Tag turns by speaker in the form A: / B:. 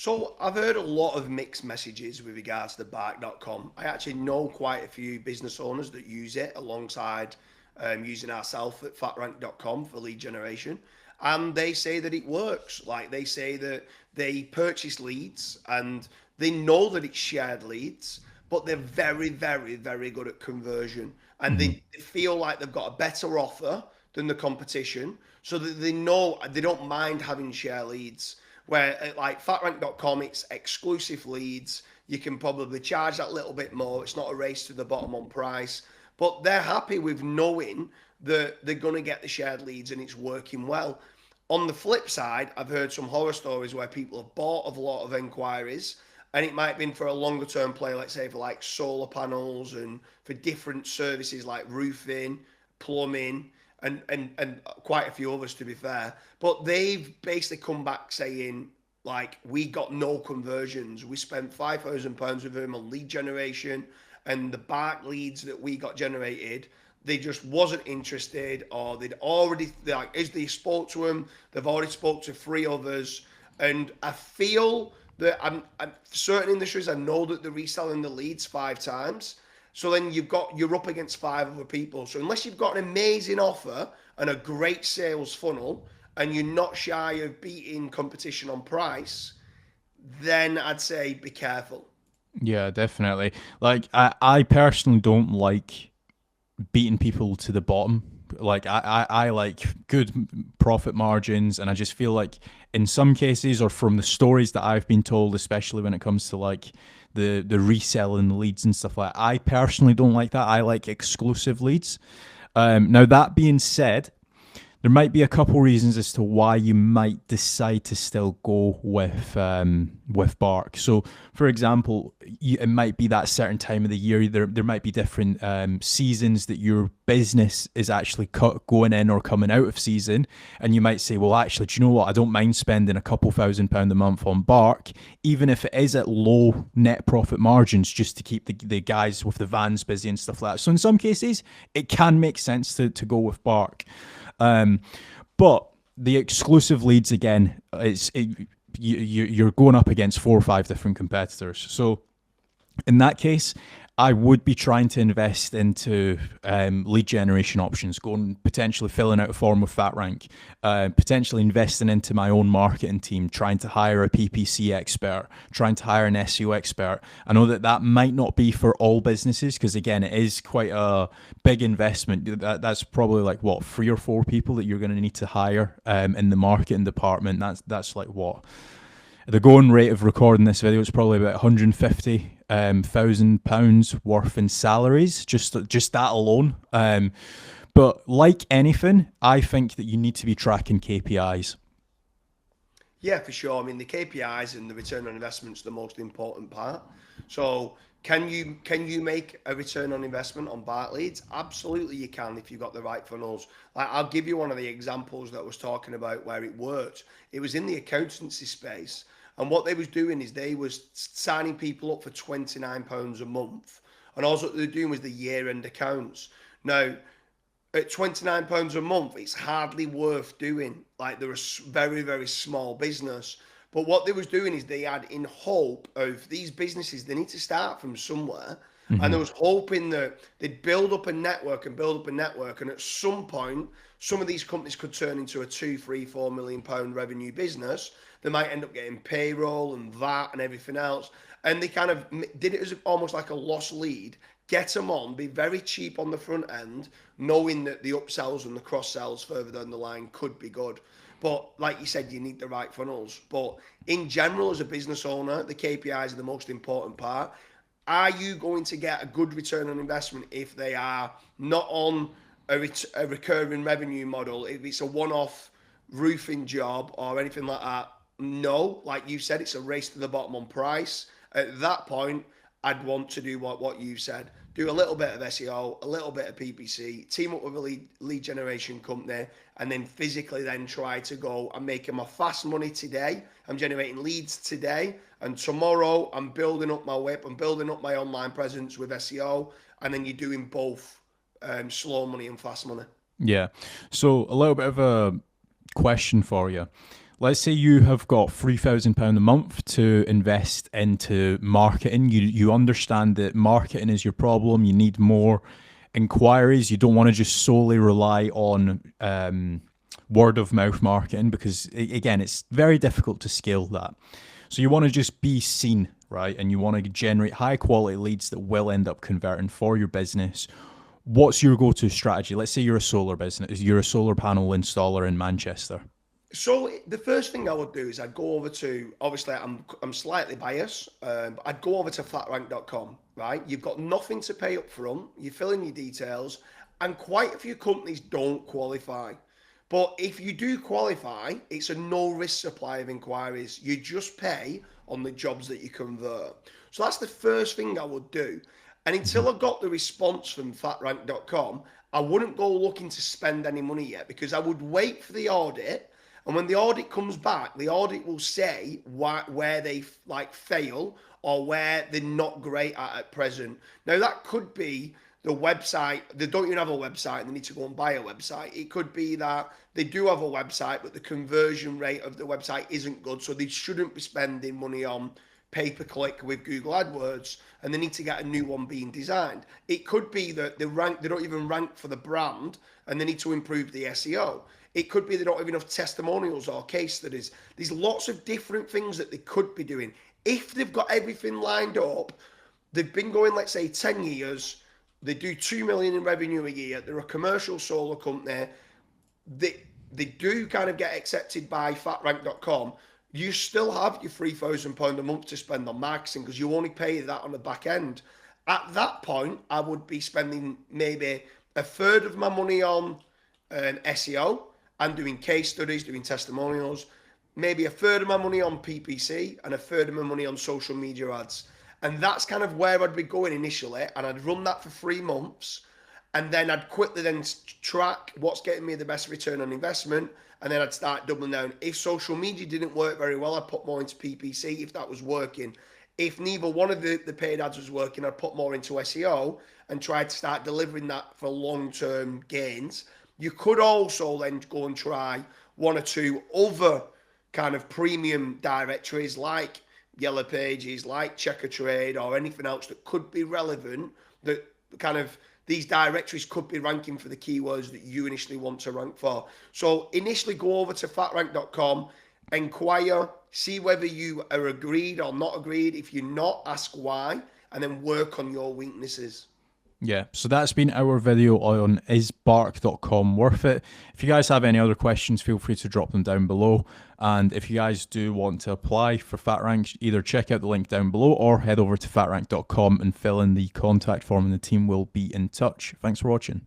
A: So I've heard a lot of mixed messages with regards to Bark.com. I actually know quite a few business owners that use it alongside using ourselves at fatrank.com for lead generation. And they say that it works. Like they say that they purchase leads and they know that it's shared leads, but they're very, very, very good at conversion. And
B: Hmm.
A: they feel like they've got a better offer than the competition. So that they know they don't mind having share leads where at like fatrank.com it's exclusive leads. You can probably charge that little bit more. It's not a race to the bottom on price, but they're happy with knowing that they're going to get the shared leads and it's working well. On the flip side, I've heard some horror stories where people have bought a lot of inquiries and it might have been for a longer term play, let's say for like solar panels and for different services like roofing, plumbing, and quite a few others to be fair. But they've basically come back saying like we got no conversions. We spent £5,000 with them on lead generation, and the bark leads that we got generated, they just wasn't interested, or they'd already like as they spoke to them, they've already spoke to three others, and I feel that I'm certain industries I know that they're reselling the leads 5 times. So then you're up against five other people. So unless you've got an amazing offer and a great sales funnel, and you're not shy of beating competition on price, then I'd say be careful.
B: Yeah, definitely. Like I personally don't like beating people to the bottom. Like I like good profit margins, and I just feel like in some cases, or from the stories that I've been told, especially when it comes to like the reselling leads and stuff like that, I personally don't like that. I like exclusive leads. Now that being said, there might be a couple reasons as to why you might decide to still go with Bark. So, for example, it might be that certain time of the year. There might be different seasons that your business is actually going in or coming out of season, and you might say, "Well, actually, do you know what? I don't mind spending a couple £1,000 a month on Bark, even if it is at low net profit margins, just to keep the guys with the vans busy and stuff like that." So, in some cases, it can make sense to go with Bark. Um, but the exclusive leads again, you're going up against 4 or 5 different competitors. So in that case, I would be trying to invest into lead generation options, going potentially filling out a form with FatRank, potentially investing into my own marketing team, trying to hire a PPC expert, trying to hire an SEO expert. I know that that might not be for all businesses because again, it is quite a big investment. That's probably like what 3 or 4 people that you're going to need to hire in the marketing department. That's like what the going rate of recording this video is probably about 150 £1,000 worth in salaries, just that alone. But like anything, I think that you need to be tracking KPIs.
A: Yeah, for sure. I mean, the KPIs and the return on investment's the most important part. So, can you make a return on investment on Bart leads? Absolutely, you can if you've got the right funnels. Like, I'll give you one of the examples that I was talking about where it worked. It was in the accountancy space, and what they was doing is they was signing people up for £29 a month, and all what they're doing was the year-end accounts. Now, at £29 a month, it's hardly worth doing. Like they're a very, very small business. But what they was doing is they had in hope of these businesses, they need to start from somewhere. And
B: Mm-hmm.
A: they was hoping that they'd build up a network and build up a network. And at some point, some of these companies could turn into a two, three, £4 million revenue business. They might end up getting payroll and that and everything else. And they kind of did it as almost like a lost lead, get them on, be very cheap on the front end, knowing that the upsells and the cross sells further down the line could be good. But like you said, you need the right funnels. But in general, as a business owner, the KPIs are the most important part. Are you going to get a good return on investment if they are not on a recurring revenue model? If it's a one-off roofing job or anything like that, no. Like you said, it's a race to the bottom on price. At that point, I'd want to do what you said. Do a little bit of SEO, a little bit of PPC, team up with a lead generation company, and then physically then try to go and make my fast money today. I'm generating leads today, and tomorrow I'm building up my whip, I'm building up my online presence with SEO, and then you're doing both slow money and fast money.
B: Yeah. So a little bit of a question for you. let's say you have got £3,000 a month to invest into marketing. You understand that marketing is your problem. You need more inquiries. You don't want to just solely rely on word of mouth marketing because, again, it's very difficult to scale that. So you want to just be seen, right? And you want to generate high quality leads that will end up converting for your business. What's your go-to strategy? Let's say you're a solar business, you're a solar panel installer in Manchester.
A: So the first thing I would do is I'd go over to, obviously I'm slightly biased, but I'd go over to flatrank.com, right? You've got nothing to pay up front, you fill in your details, and quite a few companies don't qualify. But if you do qualify, it's a no risk supply of inquiries. You just pay on the jobs that you convert. So that's the first thing I would do. And until I got the response from fatrank.com, I wouldn't go looking to spend any money yet because I would wait for the audit. And when the audit comes back, the audit will say where they like fail or where they're not great at present. Now that could be the website, they don't even have a website and they need to go and buy a website. It could be that they do have a website, but the conversion rate of the website isn't good. So they shouldn't be spending money on pay-per-click with Google AdWords and they need to get a new one being designed. It could be that they don't even rank for the brand and they need to improve the SEO. It could be they don't have enough testimonials or case studies. There's lots of different things that they could be doing. If they've got everything lined up, they've been going, let's say, 10 years, they do 2 million in revenue a year, they're a commercial solar company, they do kind of get accepted by fatrank.com, you still have your £3,000 a month to spend on marketing because you only pay that on the back end. At that point, I would be spending maybe a third of my money on SEO and doing case studies, doing testimonials, maybe a third of my money on PPC and a third of my money on social media ads. And that's kind of where I'd be going initially. And I'd run that for 3 months. And then I'd quickly then track what's getting me the best return on investment. And then I'd start doubling down. If social media didn't work very well, I'd put more into PPC if that was working. If neither one of the paid ads was working, I'd put more into SEO and try to start delivering that for long-term gains. You could also then go and try one or two other kind of premium directories like Yellow Pages, like Checker Trade, or anything else that could be relevant, that kind of these directories could be ranking for the keywords that you initially want to rank for. So initially go over to fatrank.com, inquire, see whether you are agreed or not agreed. If you're not, ask why, and then work on your weaknesses.
B: Yeah, so that's been our video on isbark.com worth it. If you guys have any other questions, feel free to drop them down below. And if you guys do want to apply for FatRank, either check out the link down below or head over to fatrank.com and fill in the contact form and the team will be in touch. Thanks for watching.